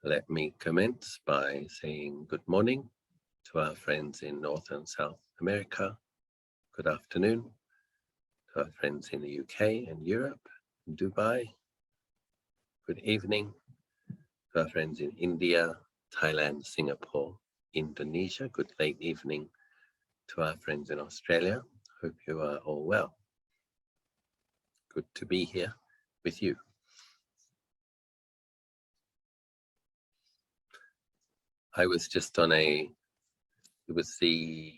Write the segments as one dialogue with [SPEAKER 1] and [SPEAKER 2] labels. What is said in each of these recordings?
[SPEAKER 1] Let me commence by saying good morning to our friends in North and South America. Good afternoon to our friends in the UK and Europe, and Dubai. Good evening to our friends in India, Thailand, Singapore, Indonesia. Good late evening to our friends in Australia. Hope you are all well. Good to be here with you. I was just on it was the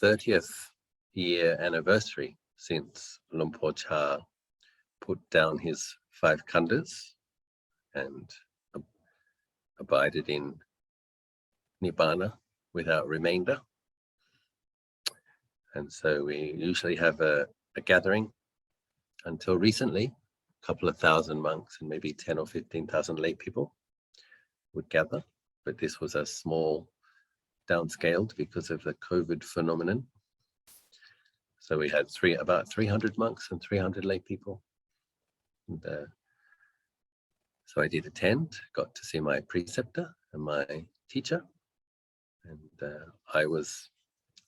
[SPEAKER 1] 30th year anniversary since Luang Por Chah put down his 5 khandhas and abided in Nibbana without remainder. And so we usually have a gathering. Until recently, a couple of thousand monks and maybe 10 or 15,000 lay people would gather. But this was a small, downscaled because of the COVID phenomenon. So we had about 300 monks and 300 lay people. And, so I did attend, got to see my preceptor and my teacher. And I was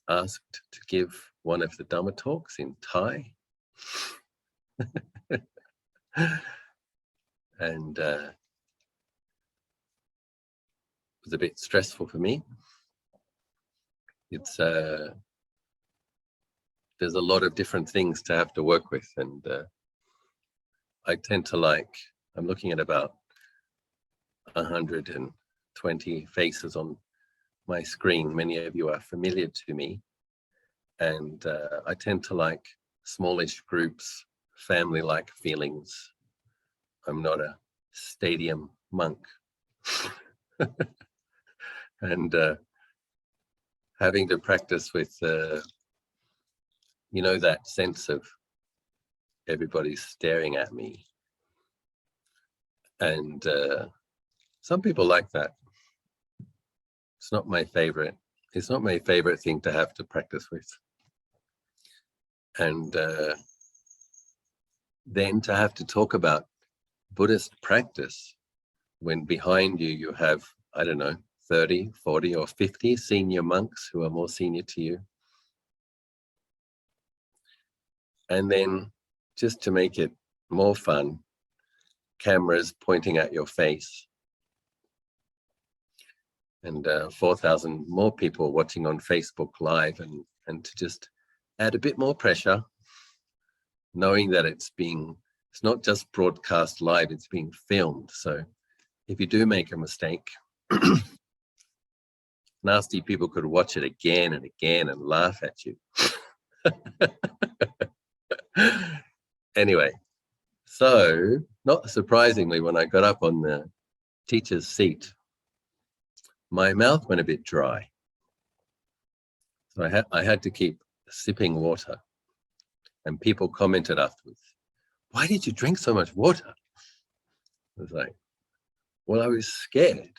[SPEAKER 1] asked to give one of the Dhamma talks in Thai. And it was a bit stressful for me. It's there's a lot of different things to have to work with, and I tend to I'm looking at about 120 faces on my screen. Many of you are familiar to me, and I tend to like smallish groups, family-like feelings. I'm not a stadium monk. And having to practice with, that sense of everybody's staring at me. And some people like that. It's not my favorite. It's not my favorite thing to have to practice with. And then to have to talk about Buddhist practice when behind you have, 30, 40 or 50 senior monks who are more senior to you. And then just to make it more fun, cameras pointing at your face. And 4,000 more people watching on Facebook Live, and to just add a bit more pressure, knowing that it's not just broadcast live, it's being filmed. So if you do make a mistake, nasty people could watch it again and again and laugh at you. Anyway, so not surprisingly, when I got up on the teacher's seat, my mouth went a bit dry. So I had to keep sipping water, and people commented afterwards, "Why did you drink so much water?" I was like, well, I was scared.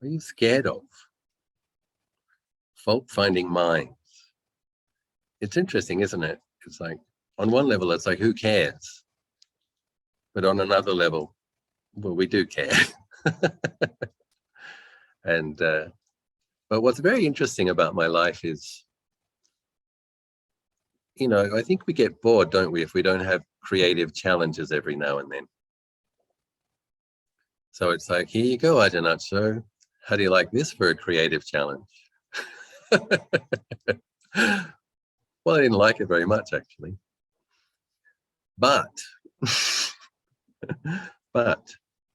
[SPEAKER 1] What are you scared of? Fault-finding minds. It's interesting, isn't it? It's like, on one level, it's like, who cares? But on another level, well, we do care. And but what's very interesting about my life is, I think we get bored, don't we, if we don't have creative challenges every now and then. So it's like, here you go, Ajahn. So how do you like this for a creative challenge? Well, I didn't like it very much, actually. But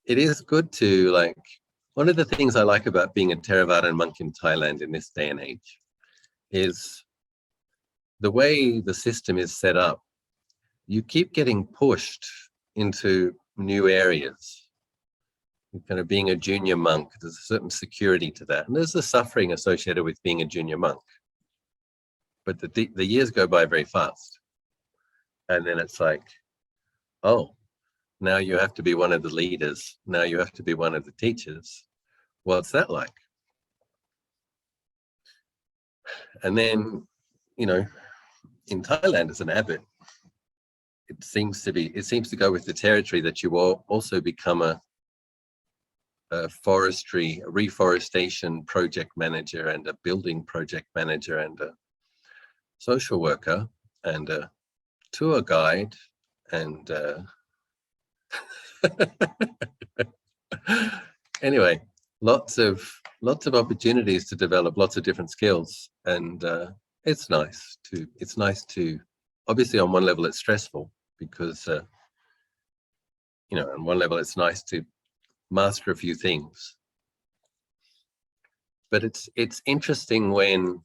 [SPEAKER 1] it is good to one of the things I like about being a Theravada monk in Thailand in this day and age is the way the system is set up. You keep getting pushed into new areas. Kind of being a junior monk, there's a certain security to that. And there's the suffering associated with being a junior monk. But the years go by very fast. And then it's like, oh, now you have to be one of the leaders. Now you have to be one of the teachers. What's that like? And then, in Thailand as an abbot, it seems to go with the territory that you will also become a a reforestation project manager and a building project manager and a social worker and a tour guide and anyway, lots of opportunities to develop lots of different skills, and it's nice to obviously on one level it's stressful because on one level it's nice to master a few things, but it's interesting when,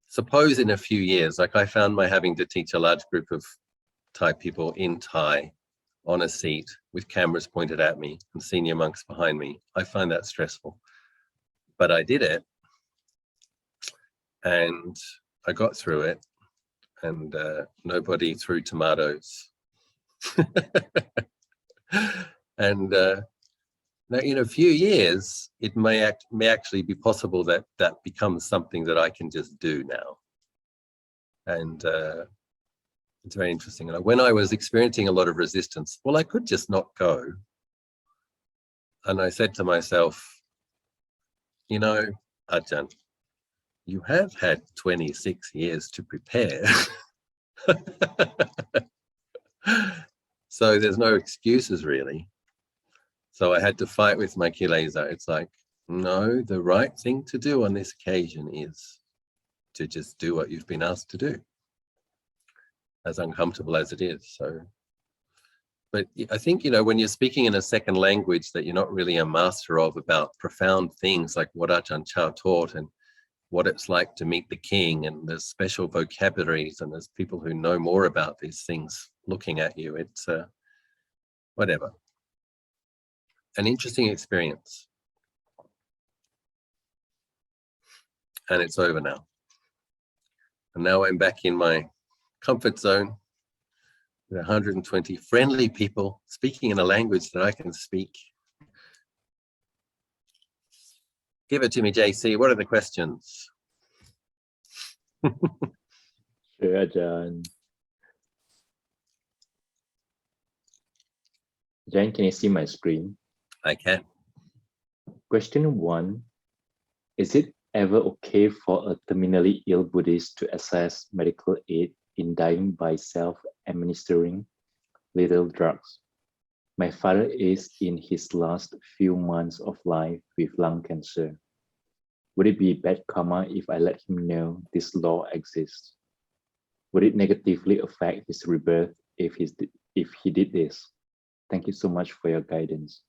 [SPEAKER 1] suppose in a few years, like I found my having to teach a large group of Thai people in Thai on a seat with cameras pointed at me and senior monks behind me, I find that stressful. But I did it and I got through it, and nobody threw tomatoes. And now, in a few years, it may actually be possible that becomes something that I can just do now. And it's very interesting. And when I was experiencing a lot of resistance, well, I could just not go. And I said to myself, Ajahn, you have had 26 years to prepare. So there's no excuses really. So I had to fight with my kilesa. It's like, no, the right thing to do on this occasion is to just do what you've been asked to do, as uncomfortable as it is. So, but I think, when you're speaking in a second language that you're not really a master of, about profound things like what Ajahn Chah taught and what it's like to meet the king, and there's special vocabularies and there's people who know more about these things looking at you, it's whatever. An interesting experience. And it's over now. And now I'm back in my comfort zone with 120 friendly people speaking in a language that I can speak. Give it to me, JC. What are the questions?
[SPEAKER 2] Sure, Ajahn. Ajahn, can you see my screen?
[SPEAKER 1] I can.
[SPEAKER 2] Question 1. Is it ever okay for a terminally ill Buddhist to access medical aid in dying by self-administering little drugs? My father is in his last few months of life with lung cancer. Would it be bad karma if I let him know this law exists? Would it negatively affect his rebirth if he did this? Thank you so much for your guidance.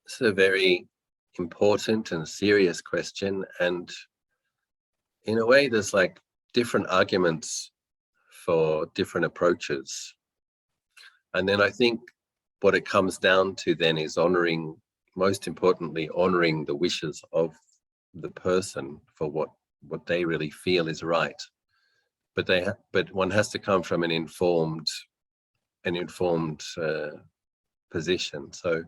[SPEAKER 1] It's a very important and serious question, and in a way there's like different arguments for different approaches. And then I think what it comes down to then is most importantly, honoring the wishes of the person for what they really feel is right. But one has to come from an informed position. So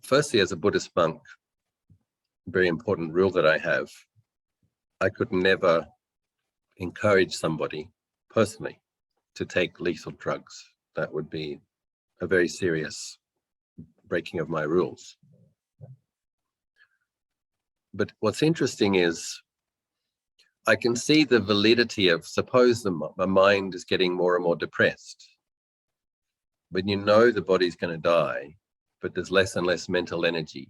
[SPEAKER 1] firstly, as a Buddhist monk, very important rule that I have, I could never encourage somebody personally to take lethal drugs. That would be a very serious breaking of my rules. But what's interesting is I can see the validity of, suppose the mind is getting more and more depressed. When the body's going to die, but there's less and less mental energy.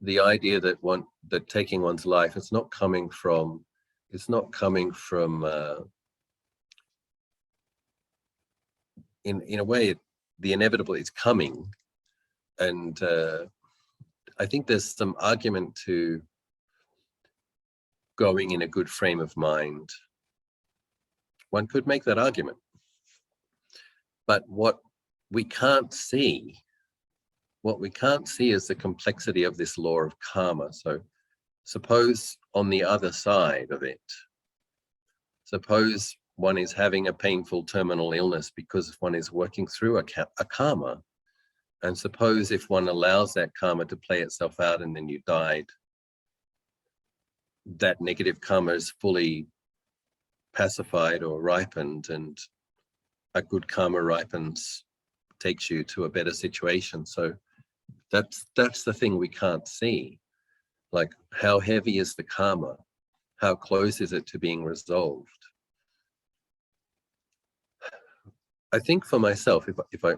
[SPEAKER 1] The idea that taking one's life, it's not coming from in a way, the inevitable is coming. And I think there's some argument to going in a good frame of mind. One could make that argument. But what we can't see is the complexity of this law of karma. So suppose on the other side of it, suppose one is having a painful terminal illness because one is working through a karma. And suppose if one allows that karma to play itself out and then you died, that negative karma is fully pacified or ripened, and a good karma ripens, takes you to a better situation. So that's the thing we can't see. Like, how heavy is the karma? How close is it to being resolved? I think for myself, if I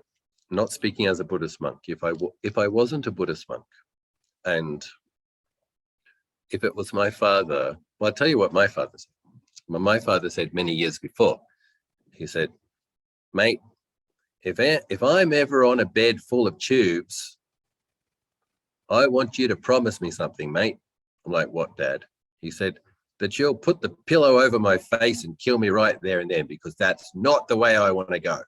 [SPEAKER 1] not speaking as a Buddhist monk, if I wasn't a Buddhist monk, and if it was my father, well, I'll tell you what my father said. My father said many years before, he said, mate, if I'm ever on a bed full of tubes, I want you to promise me something, mate. I'm like, what, Dad? He said, that you'll put the pillow over my face and kill me right there and then, because that's not the way I want to go.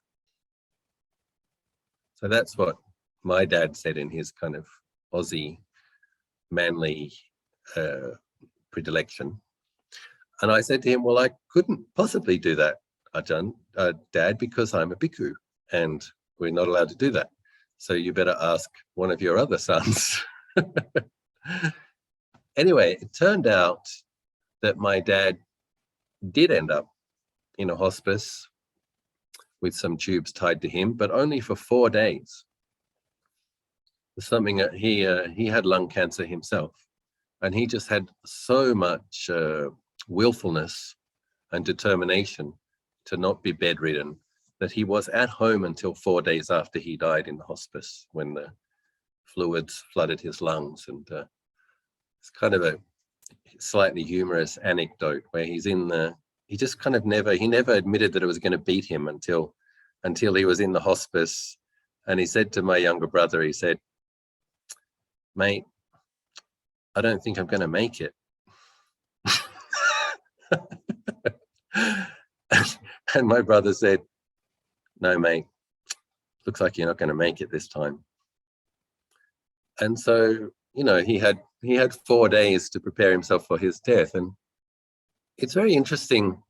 [SPEAKER 1] So that's what my dad said in his kind of Aussie manly predilection. And I said to him, well, I couldn't possibly do that, Ajahn, Dad, because I'm a bhikkhu and we're not allowed to do that. So you better ask one of your other sons. Anyway, it turned out that my dad did end up in a hospice with some tubes tied to him, but only for 4 days. Something that he had lung cancer himself, and he just had so much willfulness and determination to not be bedridden that he was at home until 4 days after he died in the hospice, when the fluids flooded his lungs. And it's kind of a slightly humorous anecdote where he's in the, he just kind of never admitted that it was going to beat him until he was in the hospice. And he said to my younger brother, he said, mate, I don't think I'm going to make it. And my brother said, no, mate, looks like you're not going to make it this time. And so, you know, he had 4 days to prepare himself for his death. And it's very interesting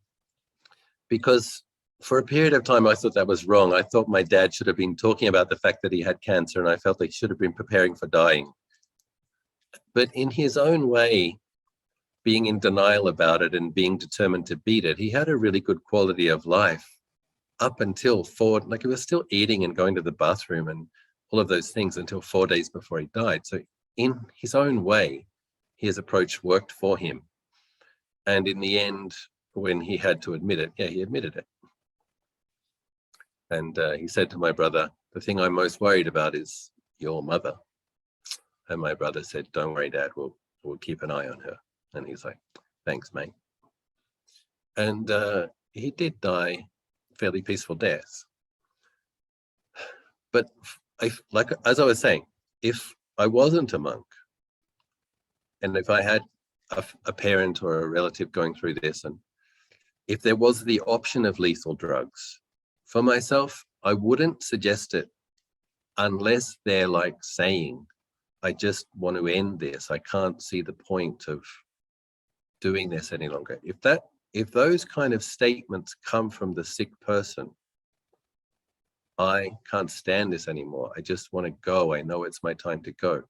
[SPEAKER 1] because for a period of time, I thought that was wrong. I thought my dad should have been talking about the fact that he had cancer, and I felt he should have been preparing for dying. But in his own way, being in denial about it and being determined to beat it, he had a really good quality of life up until he was still eating and going to the bathroom and all of those things until 4 days before he died. So in his own way, his approach worked for him. And in the end, when he had to admit it, he admitted it. And he said to my brother, the thing I'm most worried about is your mother. And my brother said, don't worry, Dad, we'll keep an eye on her. And he's like, thanks, mate. And he did die fairly peaceful death. But as I was saying, if I wasn't a monk, and if I had a parent or a relative going through this, and if there was the option of lethal drugs, for myself, I wouldn't suggest it unless they're like saying, I just want to end this. I can't see the point of doing this any longer. If those kind of statements come from the sick person, I can't stand this anymore, I just want to go, I know it's my time to go,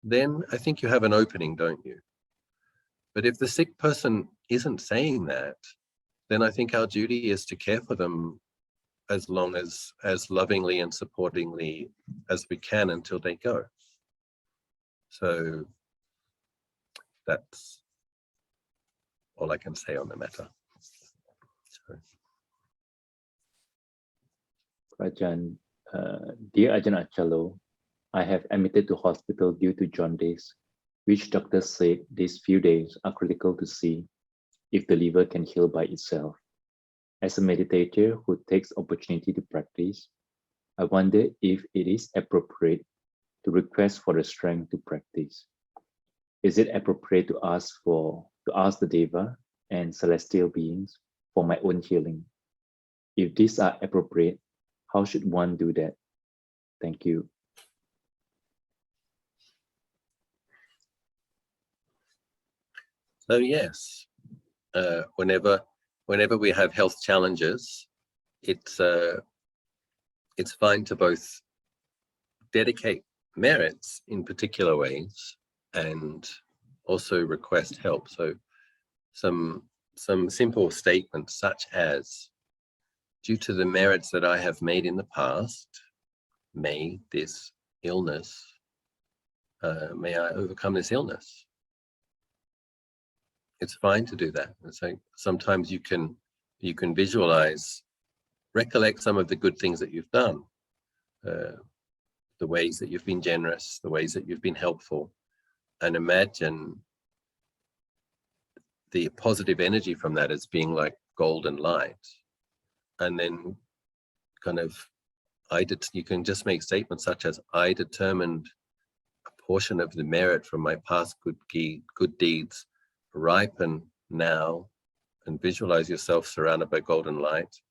[SPEAKER 1] then I think you have an opening, don't you? But if the sick person isn't saying that, then I think our duty is to care for them as long as lovingly and supportingly as we can until they go. So that's all I can say on the matter.
[SPEAKER 2] Ajahn, dear Ajahn Achalo, I have admitted to hospital due to jaundice, which doctors said these few days are critical to see if the liver can heal by itself. As a meditator who takes opportunity to practice, I wonder if it is appropriate to request for the strength to practice. Is it appropriate to ask the deva and celestial beings for my own healing? If these are appropriate, how should one do that? Thank you.
[SPEAKER 1] So yes, whenever we have health challenges, it's fine to both dedicate merits in particular ways and also request help. So some some simple statements such as, due to the merits that I have made in the past, may this illness, may I overcome this illness. It's fine to do that. It's like sometimes you can visualize, recollect some of the good things that you've done, the ways that you've been generous, the ways that you've been helpful, and imagine the positive energy from that as being like golden light. And then kind of, you can just make statements such as, I determined a portion of the merit from my past good deeds ripen now, and visualize yourself surrounded by golden light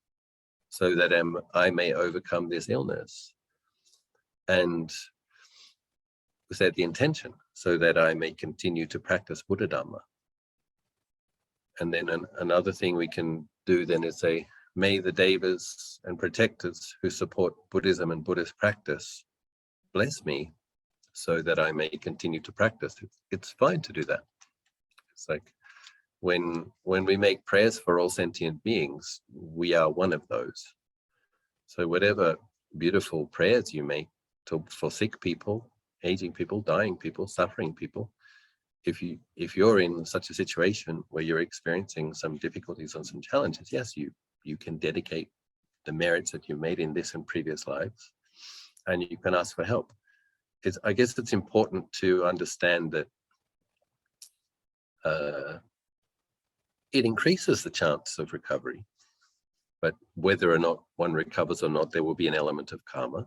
[SPEAKER 1] so that I may overcome this illness. And set the intention so that I may continue to practice Buddha Dhamma. And then another thing we can do then is say, may the devas and protectors who support Buddhism and Buddhist practice bless me so that I may continue to practice. It's fine to do that. It's like when we make prayers for all sentient beings, we are one of those. So whatever beautiful prayers you make for sick people, aging people, dying people, suffering people, if you're in such a situation where you're experiencing some difficulties and some challenges, yes, you can dedicate the merits that you made in this and previous lives, and you can ask for help. I guess it's important to understand that it increases the chance of recovery, but whether or not one recovers or not, there will be an element of karma,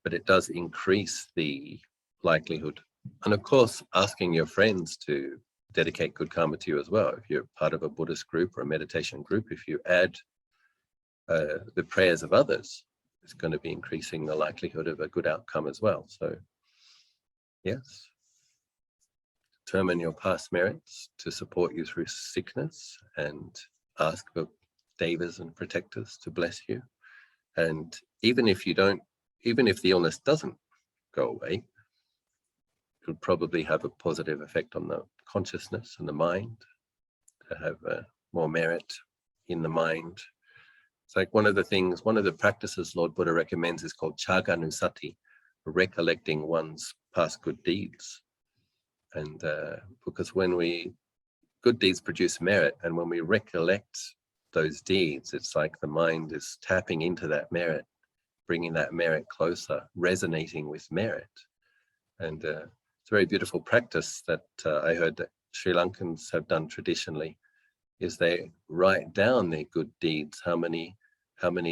[SPEAKER 1] but it does increase the likelihood. And of course, asking your friends to dedicate good karma to you as well. If you're part of a Buddhist group or a meditation group, if you add the prayers of others, it's going to be increasing the likelihood of a good outcome as well. So yes, determine your past merits to support you through sickness, and ask for devas and protectors to bless you. And even if the illness doesn't go away, it will probably have a positive effect on the consciousness and the mind, to have more merit in the mind. It's like one of the practices Lord Buddha recommends is called Chaganusati, recollecting one's past good deeds. And because good deeds produce merit, and when we recollect those deeds, it's like the mind is tapping into that merit, bringing that merit closer, resonating with merit. And it's a very beautiful practice that I heard that Sri Lankans have done traditionally, is they write down their good deeds, how many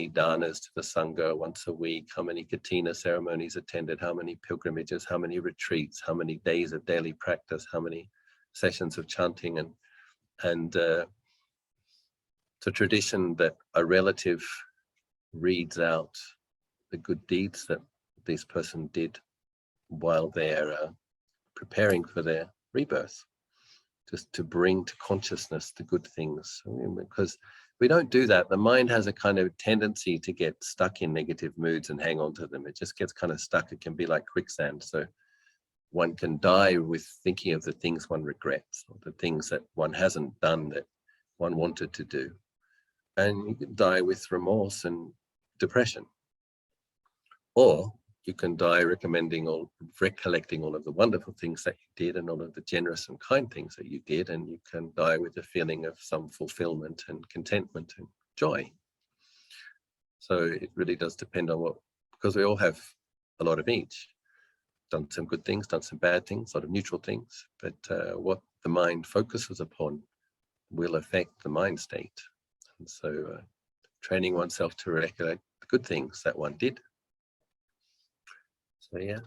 [SPEAKER 1] dannas to the sangha once a week, how many katina ceremonies attended, how many pilgrimages, how many retreats, how many days of daily practice, how many sessions of chanting, and it's a tradition that a relative reads out the good deeds that this person did while they're preparing for their rebirth, just to bring to consciousness the good things. Because we don't do that, the mind has a kind of tendency to get stuck in negative moods and hang on to them. It just gets kind of stuck. It can be like quicksand. So one can die with thinking of the things one regrets, or the things that one hasn't done that one wanted to do. And you can die with remorse and depression. Or you can die recollecting all of the wonderful things that you did and all of the generous and kind things that you did, and you can die with a feeling of some fulfillment and contentment and joy. So it really does depend on because we all have a lot of each. Done some good things, done some bad things, a lot of neutral things, but what the mind focuses upon will affect the mind state. And so training oneself to recollect the good things that one did. So yeah,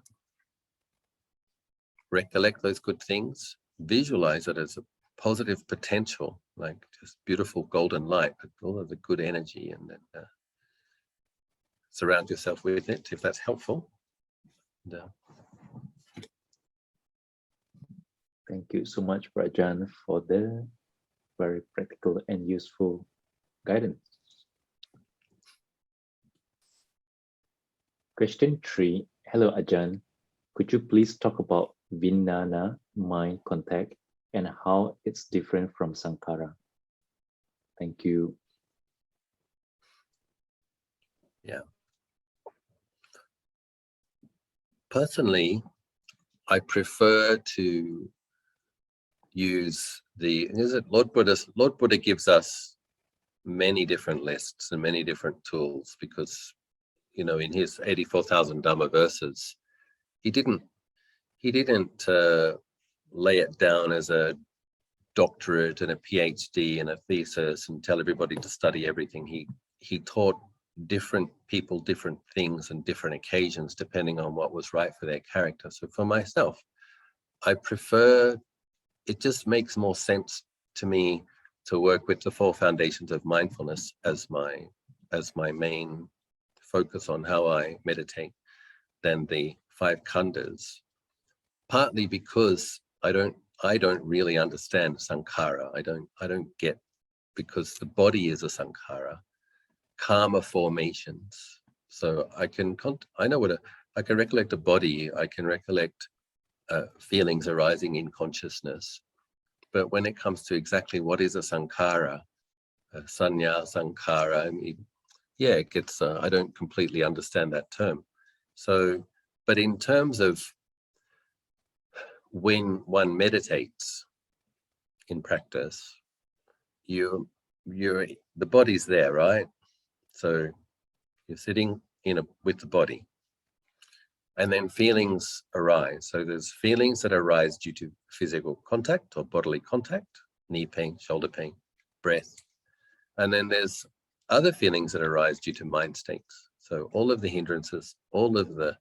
[SPEAKER 1] recollect those good things, visualize it as a positive potential, like just beautiful golden light, all of the good energy, and then surround yourself with it if that's helpful. And,
[SPEAKER 2] Thank you so much, Ajahn, for the very practical and useful guidance. Question 3. Hello, Ajahn. Could you please talk about vinnana, mind contact, and how it's different from sankhara? Thank you.
[SPEAKER 1] Yeah. Personally, I prefer to use Lord Buddha gives us many different lists and many different tools because, you know, in his 84,000 Dhamma verses, he didn't lay it down as a doctorate and a PhD and a thesis and tell everybody to study everything. He taught different people different things and different occasions depending on what was right for their character. So for myself, I prefer, it just makes more sense to me to work with the 4 foundations of mindfulness as my main focus on how I meditate than the 5 khandhas. Partly because I don't really understand sankhara. I don't get, because the body is a sankhara, karma formations. So I can recollect a body. I can recollect feelings arising in consciousness. But when it comes to exactly what is a sankhara, sanya sankhara, I mean, yeah, it gets. I don't completely understand that term. So, but in terms of when one meditates in practice, the body's there, right? So you're sitting with the body, and then feelings arise. So there's feelings that arise due to physical contact or bodily contact, knee pain, shoulder pain, breath, and then there's other feelings that arise due to mind states. So all of the hindrances, all of the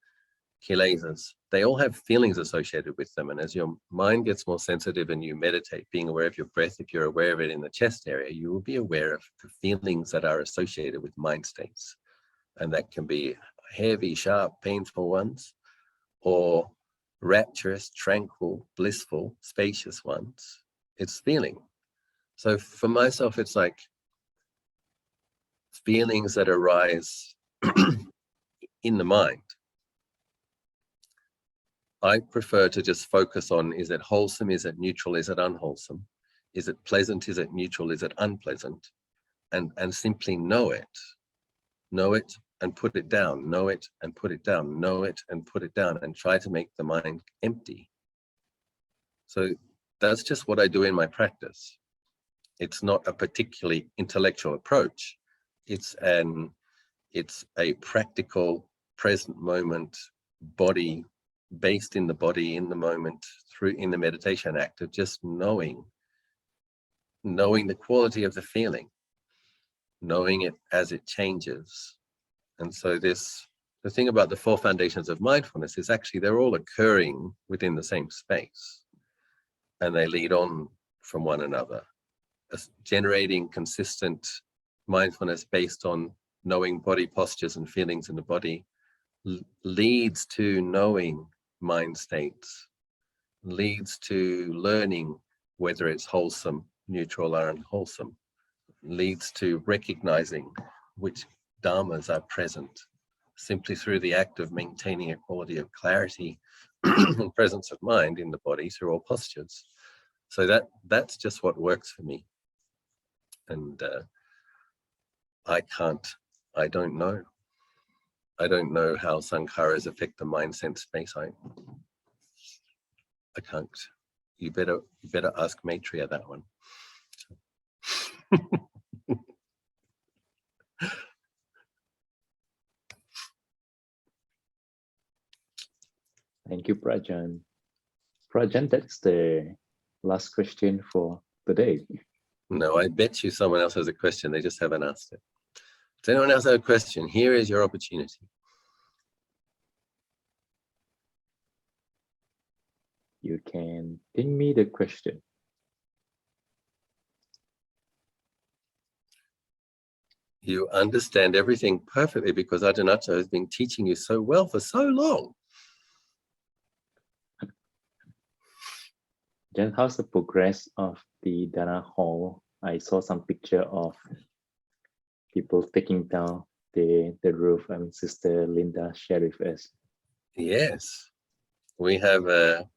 [SPEAKER 1] kilesas, they all have feelings associated with them. And as your mind gets more sensitive and you meditate, being aware of your breath, if you're aware of it in the chest area, you will be aware of the feelings that are associated with mind states. And that can be heavy, sharp, painful ones, or rapturous, tranquil, blissful, spacious ones. It's feeling. So for myself, it's like feelings that arise in the mind. I prefer to just focus on, is it wholesome, is it neutral, is it unwholesome? Is it pleasant, is it neutral, is it unpleasant? And simply know it and put it down, know it and put it down, know it and put it down, and try to make the mind empty. So that's just what I do in my practice. It's not a particularly intellectual approach. It's a practical, present moment, body, based in the body, in the moment, in the meditation act of just knowing the quality of the feeling, knowing it as it changes. And so the thing about the 4 foundations of mindfulness is actually they're all occurring within the same space, and they lead on from one another, generating consistent mindfulness based on knowing body postures and feelings in the body leads to knowing mind states, leads to learning whether it's wholesome, neutral, or unwholesome, leads to recognizing which dharmas are present simply through the act of maintaining a quality of clarity and presence of mind in the body through all postures. So that's just what works for me. And I don't know how sankharas affect the mind sense space. I can't. You better ask Maitreya that one.
[SPEAKER 2] Thank you, Prajan. Prajan, that's the last question for today.
[SPEAKER 1] No, I bet you someone else has a question. They just haven't asked it. Does anyone else have a question? Here is your opportunity.
[SPEAKER 2] You can ping me the question.
[SPEAKER 1] You understand everything perfectly because Ajahn has been teaching you so well for so long.
[SPEAKER 2] Then how's the progress of the Danna hall? I saw some picture of people taking down the roof. I mean, Sister Linda shared with us.
[SPEAKER 1] Yes, we have the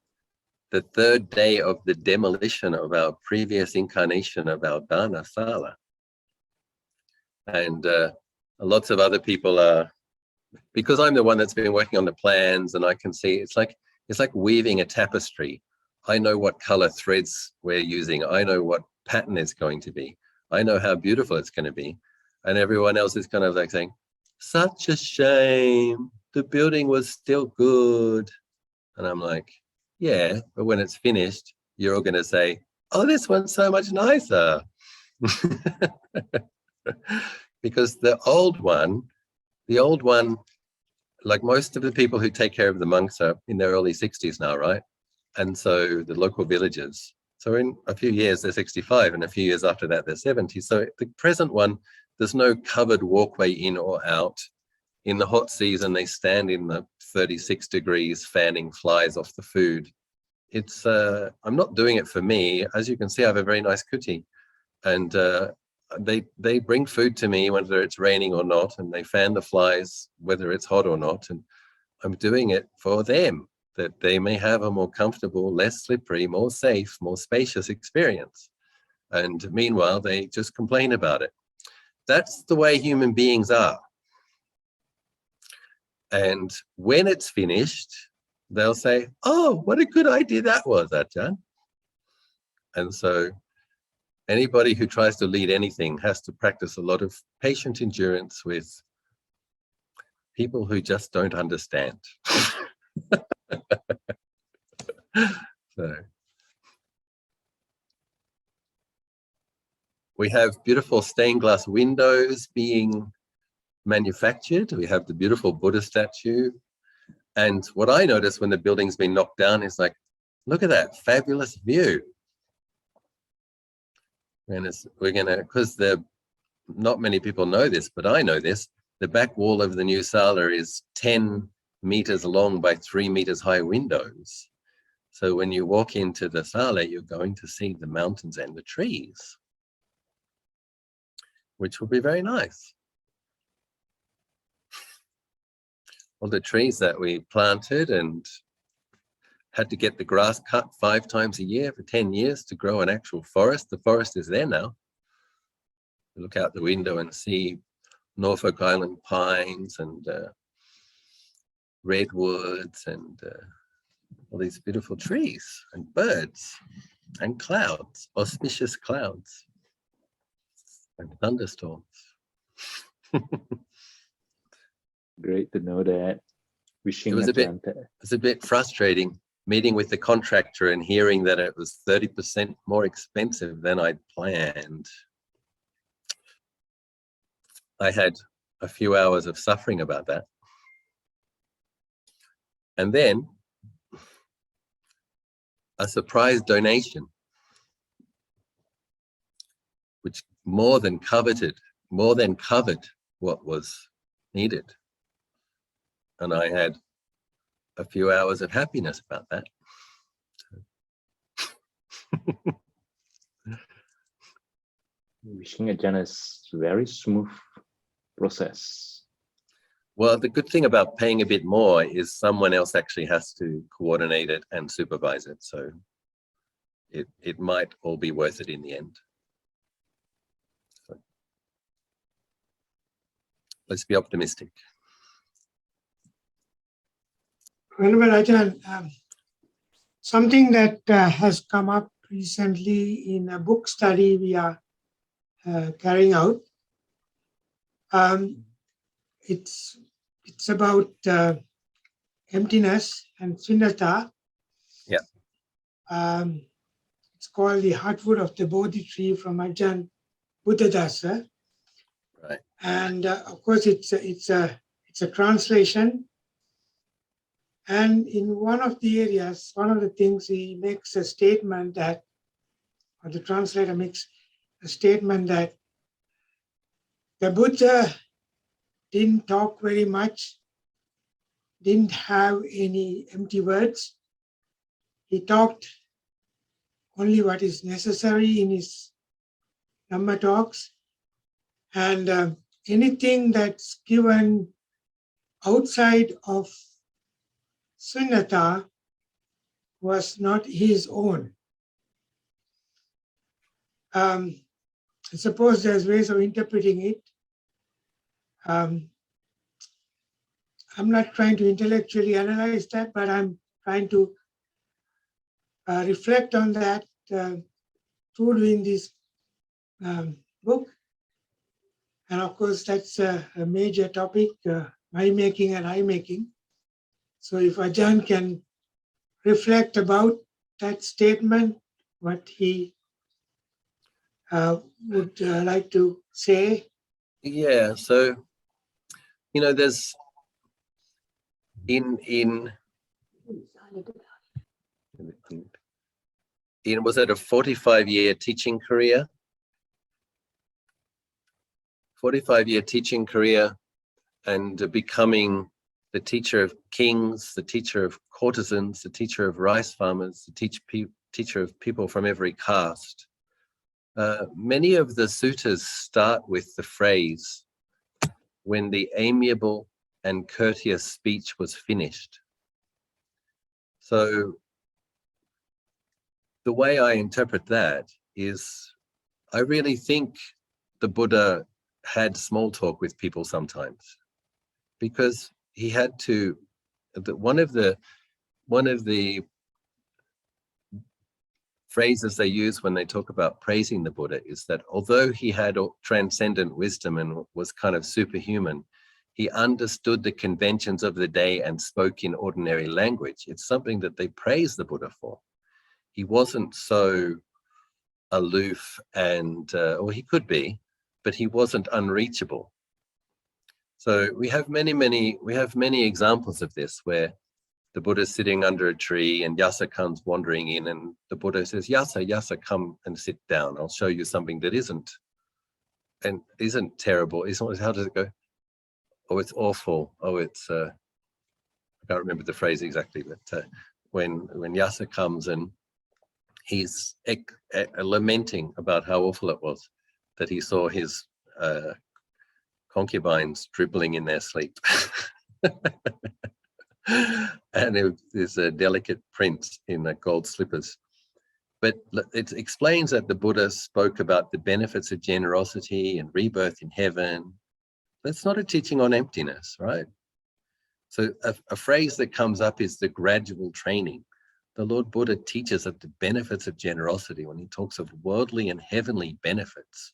[SPEAKER 1] 3rd day of the demolition of our previous incarnation of our Dana Sala. And lots of other people are, because I'm the one that's been working on the plans, and I can see it's like weaving a tapestry. I know what color threads we're using. I know what pattern it's going to be. I know how beautiful it's going to be. And everyone else is kind of like saying, such a shame. The building was still good. And I'm like, yeah, but when it's finished, you're all going to say, oh, this one's so much nicer. Because the old one, like most of the people who take care of the monks are in their early 60s now, right? And so the local villagers, so in a few years they're 65, and a few years after that they're 70. So the present one, there's no covered walkway in or out. In the hot season, they stand in the 36 degrees fanning flies off the food. It's I'm not doing it for me. As you can see, I have a very nice kuti, and they bring food to me whether it's raining or not, and they fan the flies whether it's hot or not, and I'm doing it for them, that they may have a more comfortable, less slippery, more safe, more spacious experience. And meanwhile, they just complain about it. That's the way human beings are. And when it's finished, they'll say, oh, what a good idea that was, Ajahn. And so anybody who tries to lead anything has to practice a lot of patient endurance with people who just don't understand. So we have beautiful stained glass windows being manufactured. We have the beautiful Buddha statue. And what I notice when the building's been knocked down is like, look at that fabulous view. And we're gonna, because not many people know this, but I know this, the back wall of the new sala is 10 meters long by 3 meters high windows. So when you walk into the sala, you're going to see the mountains and the trees, which will be very nice. All the trees that we planted and had to get the grass cut 5 times a year for 10 years to grow an actual forest. The forest is there now. You look out the window and see Norfolk Island pines and redwoods and all these beautiful trees and birds and clouds, auspicious clouds and thunderstorms.
[SPEAKER 2] Great to know that. Wishing
[SPEAKER 1] It was a bit frustrating meeting with the contractor and hearing that it was 30% more expensive than I'd planned. I had a few hours of suffering about that. And then a surprise donation, which more than covered what was needed. And I had a few hours of happiness about that.
[SPEAKER 2] Wishing Ajahn a very smooth process.
[SPEAKER 1] Well, the good thing about paying a bit more is someone else actually has to coordinate it and supervise it. So it might all be worth it in the end. So let's be optimistic.
[SPEAKER 3] Honorable Ajahn, something that has come up recently in a book study we are carrying out. It's about emptiness and vinnana.
[SPEAKER 1] Yeah.
[SPEAKER 3] It's called the Heartwood of the Bodhi Tree from Ajahn Buddhadasa.
[SPEAKER 1] Right.
[SPEAKER 3] And of course, it's a translation. And in one of the areas, one of the things he makes a statement that, or the translator makes a statement that the Buddha didn't talk very much, didn't have any empty words. He talked only what is necessary in his Dhamma talks. And anything that's given outside of sunnata was not his own. I suppose there's ways of interpreting it. I'm not trying to intellectually analyze that, but I'm trying to reflect on that through doing this book. And of course, that's a major topic, my making and I making. So if Ajahn can reflect about that statement, what he would like to say.
[SPEAKER 1] Yeah, so, you know, there's in was it a 45-year teaching career? 45-year teaching career, and becoming the teacher of kings, the teacher of courtesans, the teacher of rice farmers, the teacher of people from every caste. Many of the suttas start with the phrase, "When the amiable and courteous speech was finished." So the way I interpret that is, I really think the Buddha had small talk with people sometimes, because he had to. One of the phrases they use when they talk about praising the Buddha is that although he had transcendent wisdom and was kind of superhuman, he understood the conventions of the day and spoke in ordinary language. It's something that they praise the Buddha for. He wasn't so aloof and, or he could be, but he wasn't unreachable. So we have many examples of this, where the Buddha's sitting under a tree and Yasa comes wandering in, and the Buddha says, Yasa, come and sit down. I'll show you something that isn't terrible. How does it go? Oh, it's awful. Oh, it's, I can't remember the phrase exactly, but when Yasa comes and he's lamenting about how awful it was that he saw his concubines dribbling in their sleep. And there's a delicate prince in gold slippers. But it explains that the Buddha spoke about the benefits of generosity and rebirth in heaven. That's not a teaching on emptiness, right? So a phrase that comes up is the gradual training. The Lord Buddha teaches of the benefits of generosity when he talks of worldly and heavenly benefits.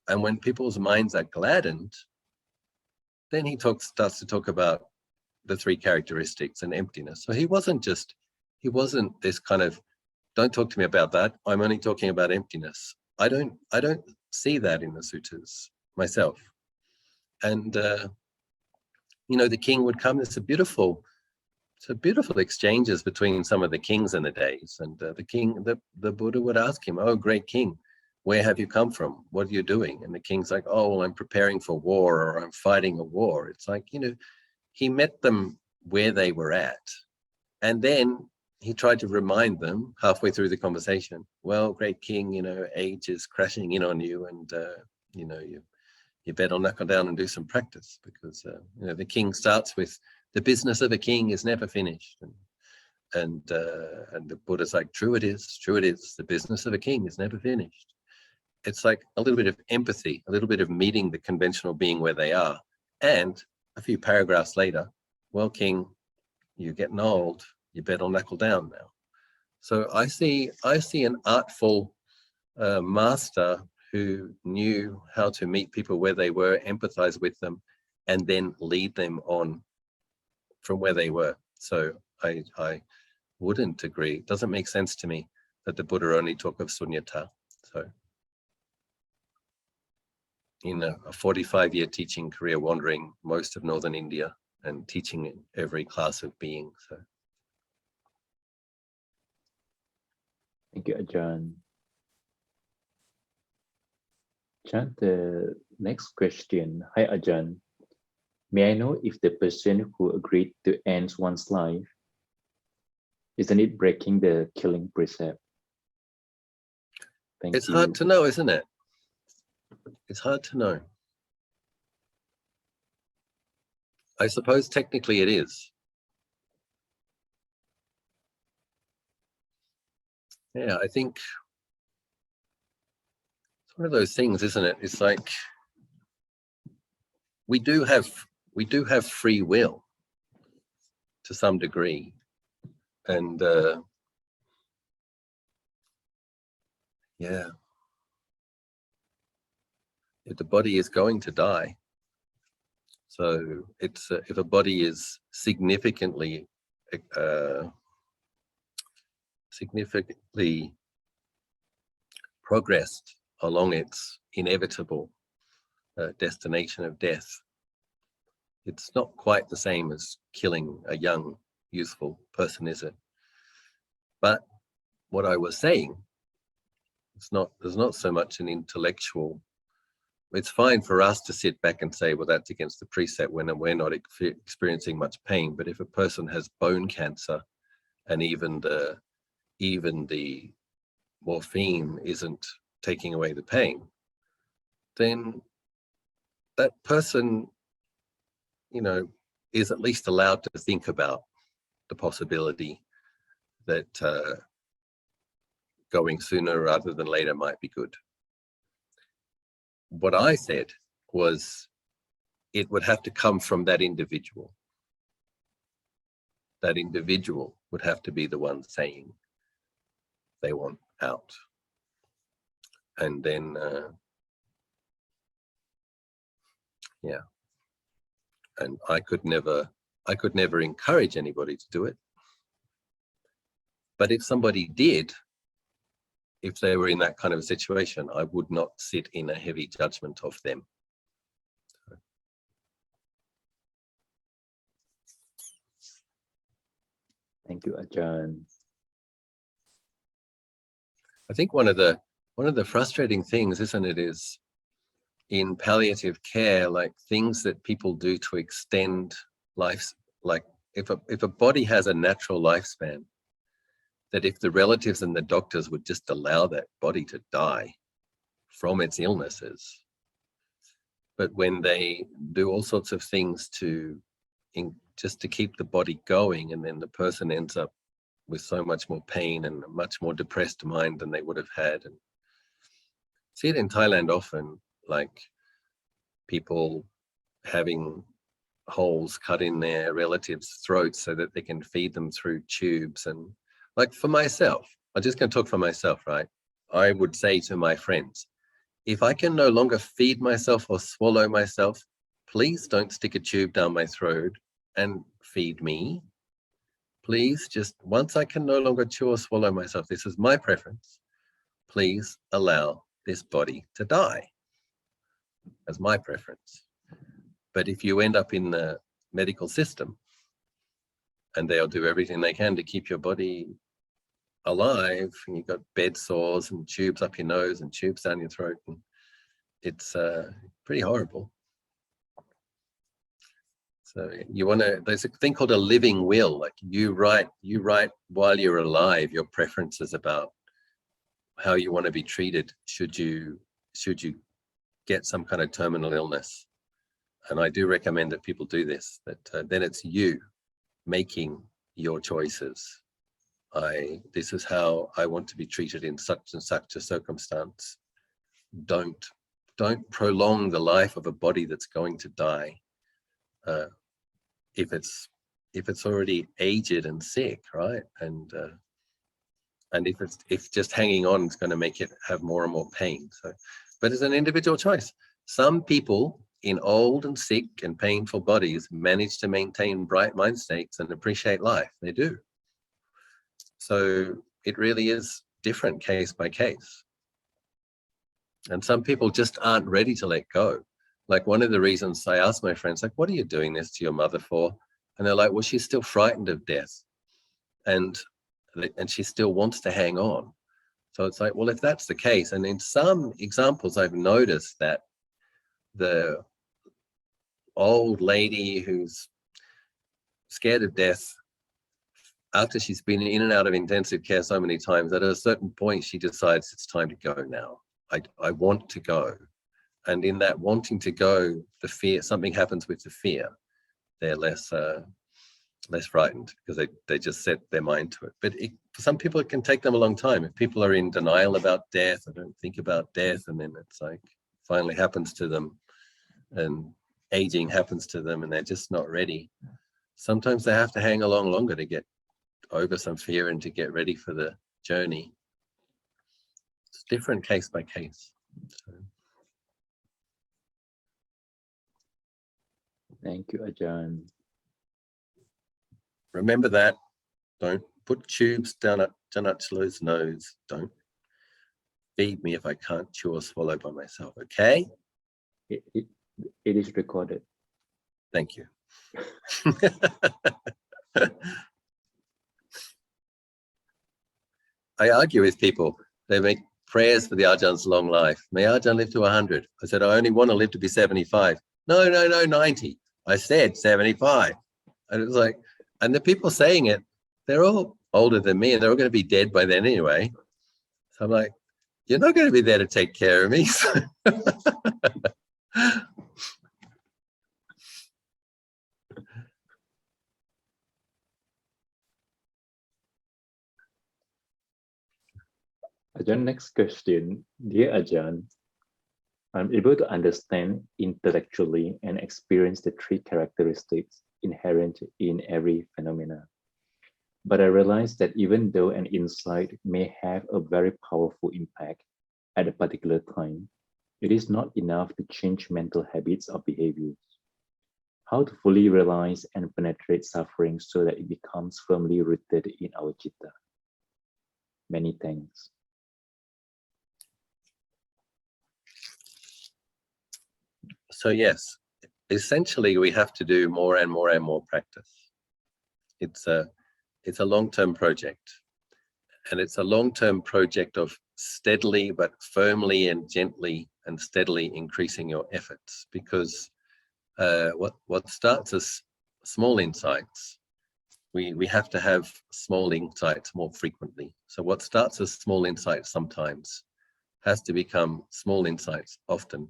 [SPEAKER 1] And when people's minds are gladdened, then he starts to talk about the three characteristics and emptiness. So he wasn't this kind of, don't talk to me about that, I'm only talking about emptiness. I don't see that in the suttas myself. And you know, the king would come. It's a beautiful exchanges between some of the kings in the days, and the Buddha would ask him, "Oh, great king, where have you come from? What are you doing?" And the king's like, "Oh, well, I'm preparing for war, or I'm fighting a war." It's like, you know, he met them where they were at. And then he tried to remind them halfway through the conversation, "Well, great king, you know, age is crashing in on you, and you know, you better knuckle down and do some practice, because you know, the king starts with, the business of a king is never finished." And the Buddha's like, true it is, the business of a king is never finished. It's like a little bit of empathy, a little bit of meeting the conventional being where they are. And a few paragraphs later, "Well, king, you're getting old, you better knuckle down now." So I see an artful master who knew how to meet people where they were, empathize with them, and then lead them on from where they were. So I wouldn't agree. It doesn't make sense to me that the Buddha only talk of sunyata. So in a 45-year teaching career, wandering most of northern India and teaching in every class of being. So
[SPEAKER 2] Thank you, Ajahn. Ajahn, the next question. Hi, Ajahn. May I know if the person who agreed to end one's life, isn't it breaking the killing precept?
[SPEAKER 1] it's hard to know, isn't it? It's hard to know. I suppose technically it is. Yeah, I think it's one of those things, isn't it? It's like, we do have free will to some degree, and yeah, if the body is going to die, so it's if a body is significantly progressed along its inevitable destination of death, it's not quite the same as killing a young, youthful person, is it? But what I was saying, there's not so much an intellectual. It's fine for us to sit back and say, well, that's against the precept when we're not experiencing much pain. But if a person has bone cancer and even the morphine isn't taking away the pain, then that person, is at least allowed to think about the possibility that going sooner rather than later might be good. What I said was it would have to come from that individual. That individual would have to be the one saying they want out. And then, yeah. And I could never encourage anybody to do it. But if somebody did, if they were in that kind of a situation, I would not sit in a heavy judgment of them.
[SPEAKER 2] Thank you, Ajahn.
[SPEAKER 1] I think one of the frustrating things, isn't it, is in palliative care, like things that people do to extend life, like if a body has a natural lifespan, that if the relatives and the doctors would just allow that body to die from its illnesses, but when they do all sorts of things just to keep the body going, and then the person ends up with so much more pain and a much more depressed mind than they would have had. And see it in Thailand often, like people having holes cut in their relatives' throats so that they can feed them through tubes. And like for myself, I'm just going to talk for myself, right? I would say to my friends, if I can no longer feed myself or swallow myself, please don't stick a tube down my throat and feed me. Please, just once I can no longer chew or swallow myself, this is my preference, please allow this body to die as my preference. But if you end up in the medical system and they'll do everything they can to keep your body alive, and you've got bed sores and tubes up your nose and tubes down your throat, and it's pretty horrible. So there's a thing called a living will. Like you write while you're alive your preferences about how you want to be treated should you get some kind of terminal illness. And I do recommend that people do this, that then it's you making your choices. This is how I want to be treated in such and such a circumstance. Don't prolong the life of a body that's going to die. If it's already aged and sick, right? And if just hanging on is going to make it have more and more pain. So, but it's an individual choice. Some people in old and sick and painful bodies manage to maintain bright mind states and appreciate life. They do. So it really is different case by case. And some people just aren't ready to let go. Like one of the reasons I ask my friends, like, what are you doing this to your mother for? And they're like, well, she's still frightened of death. And she still wants to hang on. So it's like, well, if that's the case, and in some examples, I've noticed that the old lady who's scared of death, after she's been in and out of intensive care so many times, at a certain point, she decides it's time to go now. I want to go. And in that wanting to go, the fear, something happens with the fear. They're less frightened because they just set their mind to it. But for some people, it can take them a long time. If people are in denial about death, or don't think about death, and then it's like finally happens to them, and aging happens to them and they're just not ready. Sometimes they have to hang along longer to get over some fear and to get ready for the journey. It's different case by case. So.
[SPEAKER 2] Thank you, Ajahn.
[SPEAKER 1] Remember that. Don't put tubes down Janachalo's nose. Don't feed me if I can't chew or swallow by myself, okay?
[SPEAKER 2] It is recorded.
[SPEAKER 1] Thank you. I argue with people. They make prayers for the Ajahns' long life. May Ajahn live to 100. I said, I only want to live to be 75. No, 90. I said 75. And it was like, and the people saying it, they're all older than me and they're all going to be dead by then anyway. So I'm like, you're not going to be there to take care of me.
[SPEAKER 2] Ajahn, next question. Dear Ajahn, I'm able to understand intellectually and experience the three characteristics inherent in every phenomena. But I realize that even though an insight may have a very powerful impact at a particular time, it is not enough to change mental habits or behaviors. How to fully realize and penetrate suffering so that it becomes firmly rooted in our citta? Many thanks.
[SPEAKER 1] So yes, essentially we have to do more and more and more practice. It's a long-term project, and it's a long-term project of steadily but firmly and gently and steadily increasing your efforts, because what starts as small insights, we have to have small insights more frequently. So what starts as small insights sometimes has to become small insights often,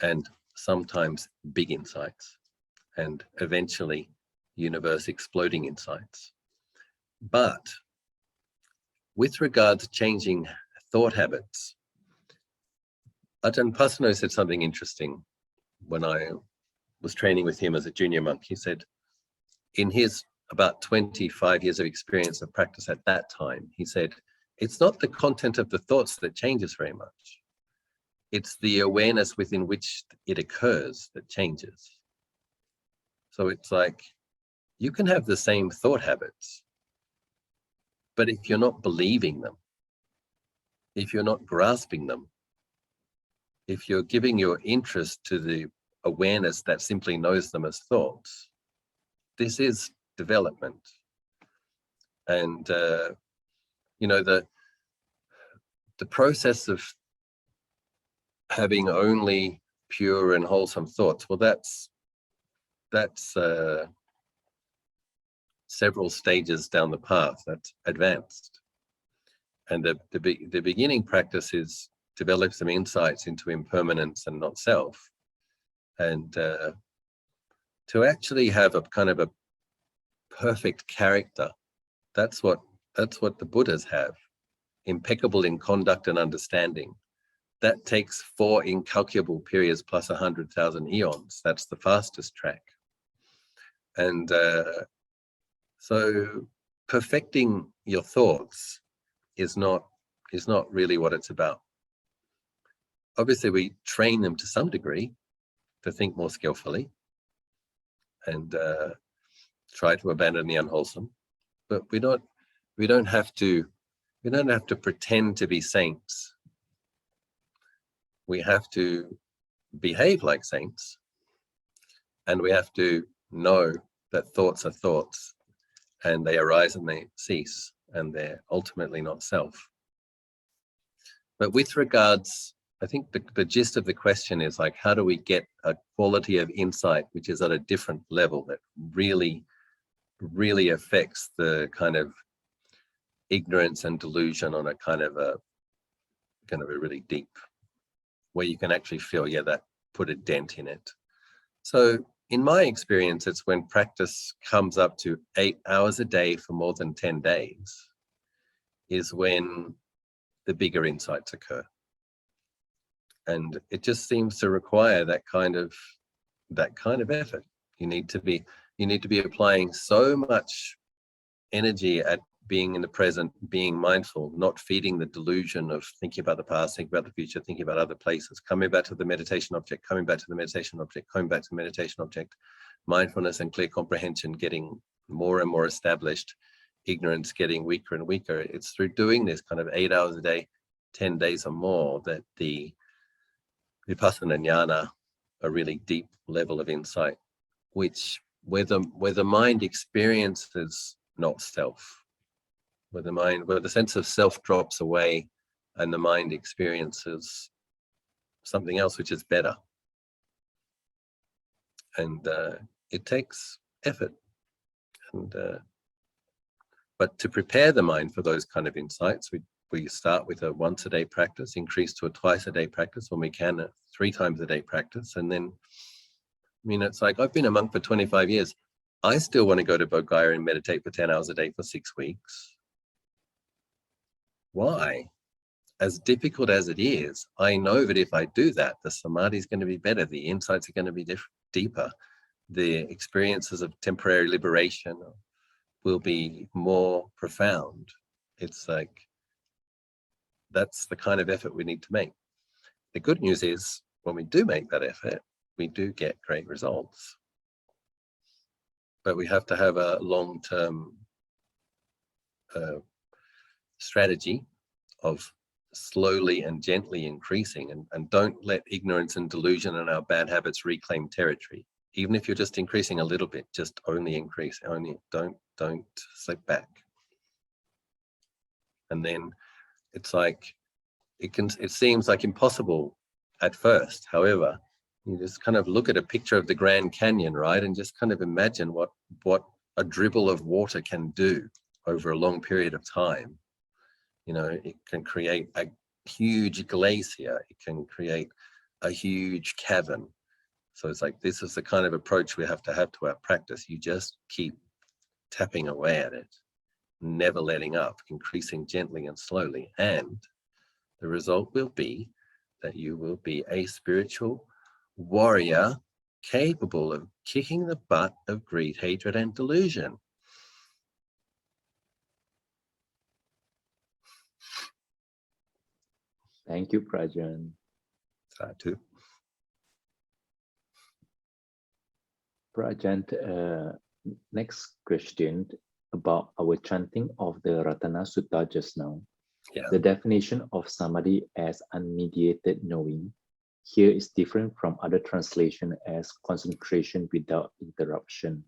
[SPEAKER 1] and sometimes big insights, and eventually universe exploding insights. But with regard to changing thought habits, Ajahn Pasano said something interesting when I was training with him as a junior monk. He said, in his about 25 years of experience of practice at that time, he said, it's not the content of the thoughts that changes very much. It's the awareness within which it occurs that changes. So it's like, you can have the same thought habits, but if you're not believing them, if you're not grasping them, if you're giving your interest to the awareness that simply knows them as thoughts, this is development. And, you know, the process of having only pure and wholesome thoughts, well, that's several stages down the path. That's advanced. And the beginning practice is develop some insights into impermanence and not self, and to actually have a kind of a perfect character. That's what the Buddhas have, impeccable in conduct and understanding. That takes 4 incalculable periods plus 100,000 eons. That's the fastest track. And so perfecting your thoughts is not really what it's about. Obviously, we train them to some degree to think more skillfully and try to abandon the unwholesome, but we don't have to pretend to be saints. We have to behave like saints, and we have to know that thoughts are thoughts, and they arise and they cease, and they're ultimately not self. But with regards, I think the gist of the question is like, how do we get a quality of insight which is at a different level that really, really affects the kind of ignorance and delusion on a kind of a really deep, where you can actually feel, yeah, that put a dent in it. So in my experience, it's when practice comes up to 8 hours a day for more than 10 days is when the bigger insights occur. And it just seems to require that kind of that kind of effort. You need to be applying so much energy at being in the present, being mindful, not feeding the delusion of thinking about the past, thinking about the future, thinking about other places, coming back to the meditation object, coming back to the meditation object, coming back to the meditation object, mindfulness and clear comprehension getting more and more established, ignorance getting weaker and weaker. It's through doing this kind of 8 hours a day, 10 days or more, that the vipassana jnana, a really deep level of insight, which where the mind experiences not self, where the sense of self drops away and the mind experiences something else which is better. And it takes effort. And but to prepare the mind for those kind of insights, we start with a once a day practice, increase to a twice a day practice when we can, a 3 times a day practice. And then, I mean, it's like, I've been a monk for 25 years. I still want to go to Bodh Gaya and meditate for 10 hours a day for 6 weeks. Why? As difficult as it is, I know that if I do that, the samadhi is going to be better. The insights are going to be deeper. The experiences of temporary liberation will be more profound. It's like, that's the kind of effort we need to make. The good news is, when we do make that effort, we do get great results. But we have to have a long-term strategy of slowly and gently increasing, and don't let ignorance and delusion and our bad habits reclaim territory. Even if you're just increasing a little bit, just only increase, don't slip back. And then it's like, it seems like impossible at first. However, you just kind of look at a picture of the Grand Canyon, right? And just kind of imagine what a dribble of water can do over a long period of time. You know, it can create a huge glacier. It can create a huge cavern. So it's like, this is the kind of approach we have to our practice. You just keep tapping away at it, never letting up, increasing gently and slowly. And the result will be that you will be a spiritual warrior capable of kicking the butt of greed, hatred, and delusion.
[SPEAKER 2] Thank you, Prajan.
[SPEAKER 1] Sadhu.
[SPEAKER 2] Prajan, next question about our chanting of the Ratana Sutta just now.
[SPEAKER 1] Yeah.
[SPEAKER 2] The definition of samadhi as unmediated knowing here is different from other translation as concentration without interruption.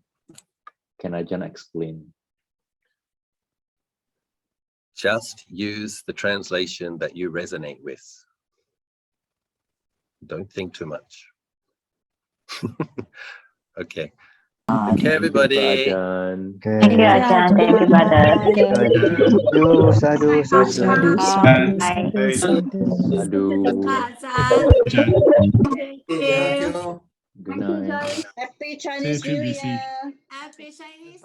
[SPEAKER 2] Can Ajahn explain?
[SPEAKER 1] Just use the translation that you resonate with. Don't think too much. Okay. Okay, everybody.
[SPEAKER 2] Thank you, Ajahn.
[SPEAKER 4] Thank you, Ajahn. Thank you, brother.
[SPEAKER 5] Sadhu, sadhu, sadhu.
[SPEAKER 2] Good night.
[SPEAKER 6] Happy Chinese New Year.
[SPEAKER 7] Happy Chinese